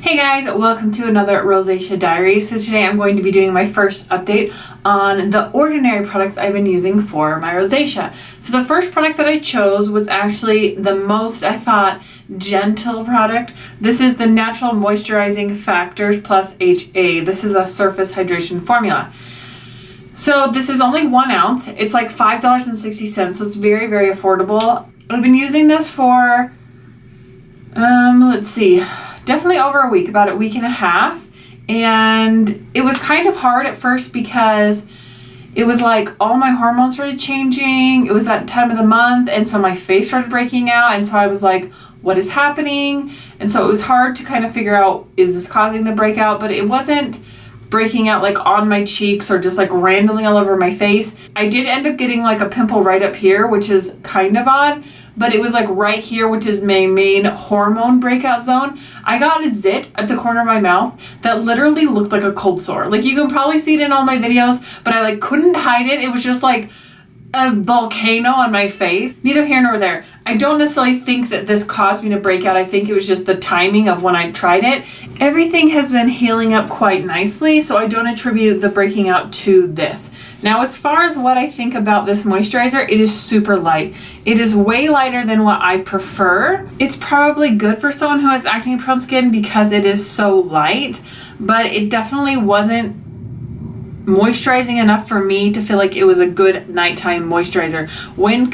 Hey guys, welcome to another Rosacea Diaries. So today I'm going to be doing my first update on the ordinary products I've been using for my rosacea. So the first product that I chose was actually the most, I thought, gentle product. This is the Natural Moisturizing Factors plus HA. This is a surface hydration formula. So this is only 1 ounce. It's like $5.60, so it's very, very affordable. I've been using this for, let's see, definitely over a week, about a week and a half. And it was kind of hard at first because it was like all my hormones started changing. It was that time of the month, and so my face started breaking out, and so I was like, what is happening? And so it was hard to kind of figure out, is this causing the breakout? But it wasn't breaking out like on my cheeks or just like randomly all over my face. I did end up getting like a pimple right up here, which is kind of odd, but it was like right here, which is my main hormone breakout zone. I got a zit at the corner of my mouth that literally looked like a cold sore. Like, you can probably see it in all my videos, but I like couldn't hide it. It was just like a volcano on my face. Neither here nor there. I don't necessarily think that this caused me to break out. I think it was just the timing of when I tried it. Everything has been healing up quite nicely, so I don't attribute the breaking out to this. Now, as far as what I think about this moisturizer, it is super light. It is way lighter than what I prefer. It's probably good for someone who has acne prone skin because it is so light, but it definitely wasn't moisturizing enough for me to feel like it was a good nighttime moisturizer. When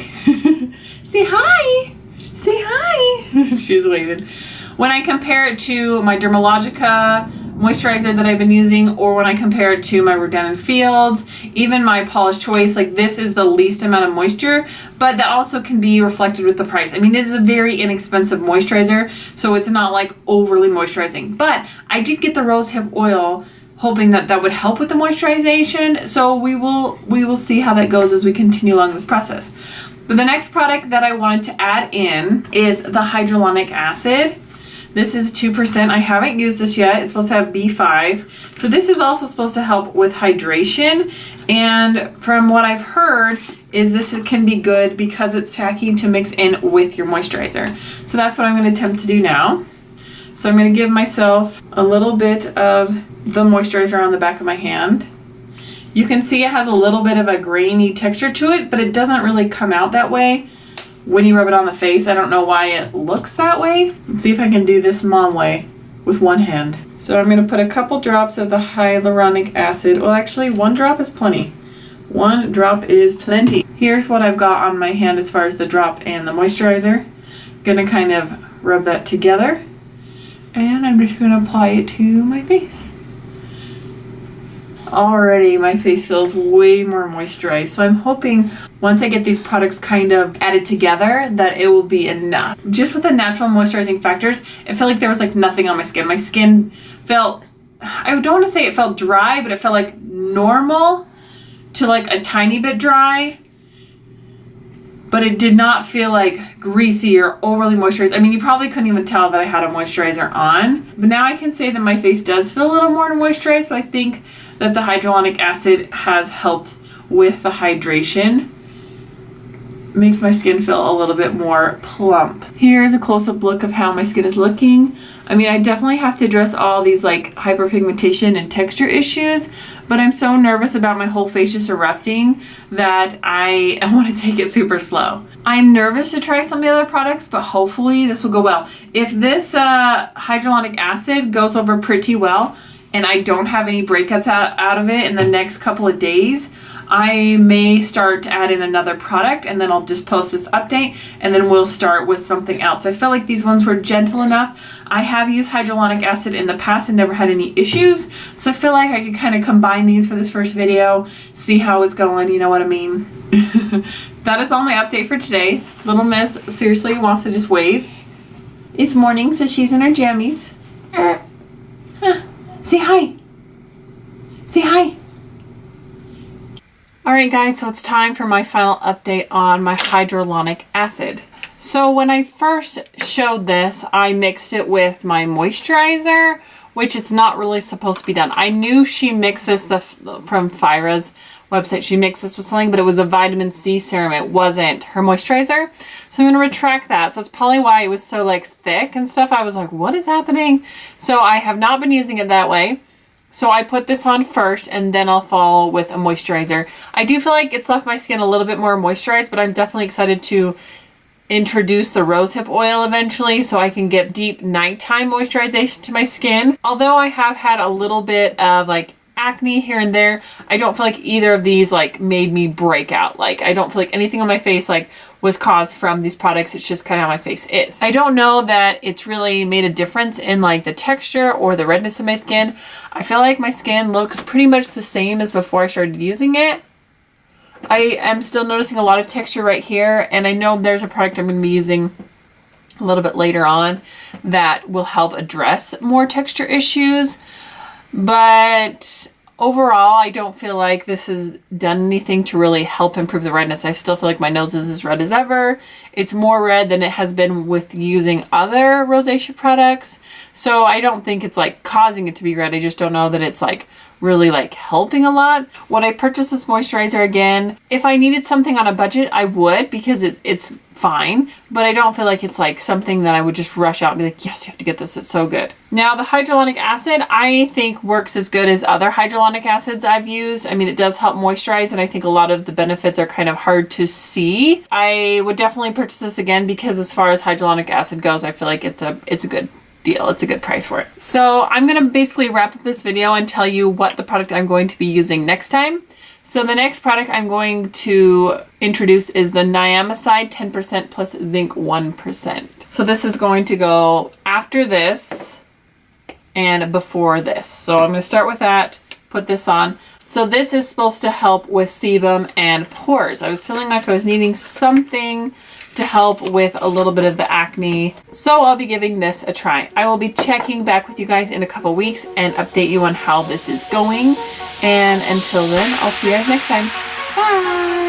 say hi, say hi. She's waving. When I compare it to my Dermalogica moisturizer that I've been using, or when I compare it to my Rodan & Fields, even my Paula's Choice, like, this is the least amount of moisture, but that also can be reflected with the price. I mean, it is a very inexpensive moisturizer, so it's not like overly moisturizing. But I did get the rosehip oil, hoping that that would help with the moisturization, so we will see how that goes as we continue along this process. But the next product that I wanted to add in is the hyaluronic acid. This is 2%. I haven't used this yet. It's supposed to have B5. So this is also supposed to help with hydration, and from what I've heard is this can be good because it's tacky to mix in with your moisturizer. So that's what I'm going to attempt to do now. So I'm going to give myself a little bit of the moisturizer on the back of my hand. You can see it has a little bit of a grainy texture to it, but it doesn't really come out that way when you rub it on the face. I don't know why it looks that way. Let's see if I can do this mom way with one hand. So I'm going to put a couple drops of the hyaluronic acid. Well, actually, 1 drop is plenty. 1 drop is plenty. Here's what I've got on my hand as far as the drop and the moisturizer. I'm going to kind of rub that together, and I'm just going to apply it to my face. Already my face feels way more moisturized, so I'm hoping once I get these products kind of added together that it will be enough. Just with the natural moisturizing factors, it felt like there was like nothing on my skin. My skin felt, I don't want to say it felt dry, but it felt like normal to like a tiny bit dry, but it did not feel like greasy or overly moisturized. I mean, you probably couldn't even tell that I had a moisturizer on, but now I can say that my face does feel a little more moisturized, so I think that the hyaluronic acid has helped with the hydration. Makes my skin feel a little bit more plump. Here's a close-up look of how my skin is looking. I mean, I definitely have to address all these like hyperpigmentation and texture issues, but I'm so nervous about my whole face just erupting that I want to take it super slow. I'm nervous to try some of the other products, but hopefully this will go well. If this hyaluronic acid goes over pretty well and I don't have any breakouts out of it in the next couple of days, I may start to add in another product, and then I'll just post this update, and then we'll start with something else. I feel like these ones were gentle enough. I have used hyaluronic acid in the past and never had any issues, so I feel like I could kind of combine these for this first video, see how it's going, you know what I mean? That is all my update for today. Little Miss seriously wants to just wave. It's morning, so she's in her jammies. Say hi. Say hi. Alright guys, so it's time for my final update on my hyaluronic acid. So when I first showed this, I mixed it with my moisturizer, which it's not really supposed to be done. I knew she mixed this from Fyra's website. She mixed this with something, but it was a vitamin C serum. It wasn't her moisturizer. So I'm going to retract that. So that's probably why it was so like thick and stuff. I was like, what is happening? So I have not been using it that way. So I put this on first and then I'll follow with a moisturizer. I do feel like it's left my skin a little bit more moisturized, but I'm definitely excited to introduce the rosehip oil eventually so I can get deep nighttime moisturization to my skin. Although I have had a little bit of like acne here and there, I don't feel like either of these like made me break out. Like I don't feel like anything on my face like was caused from these products. It's just kind of how my face is. I don't know that it's really made a difference in like the texture or the redness of my skin. I feel like my skin looks pretty much the same as before I started using it. I am still noticing a lot of texture right here, and I know there's a product I'm going to be using a little bit later on that will help address more texture issues. But overall, I don't feel like this has done anything to really help improve the redness. I still feel like my nose is as red as ever. It's more red than it has been with using other rosacea products. So I don't think it's like causing it to be red. I just don't know that it's like really like helping a lot. Would I purchase this moisturizer again? If I needed something on a budget, I would, because it's fine, but I don't feel like it's like something that I would just rush out and be like, yes, you have to get this, it's so good. Now the hyaluronic acid I think works as good as other hyaluronic acids I've used. I mean, it does help moisturize, and I think a lot of the benefits are kind of hard to see. I would definitely purchase this again because as far as hyaluronic acid goes, I feel like it's a good deal. It's a good price for it. So I'm going to basically wrap up this video and tell you what the product I'm going to be using next time. So the next product I'm going to introduce is the Niacinamide 10% plus zinc 1%. So this is going to go after this and before this. So I'm going to start with that, put this on. So this is supposed to help with sebum and pores. I was feeling like I was needing something to help with a little bit of the acne. So I'll be giving this a try. I will be checking back with you guys in a couple weeks and update you on how this is going. And until then, I'll see you guys next time. Bye!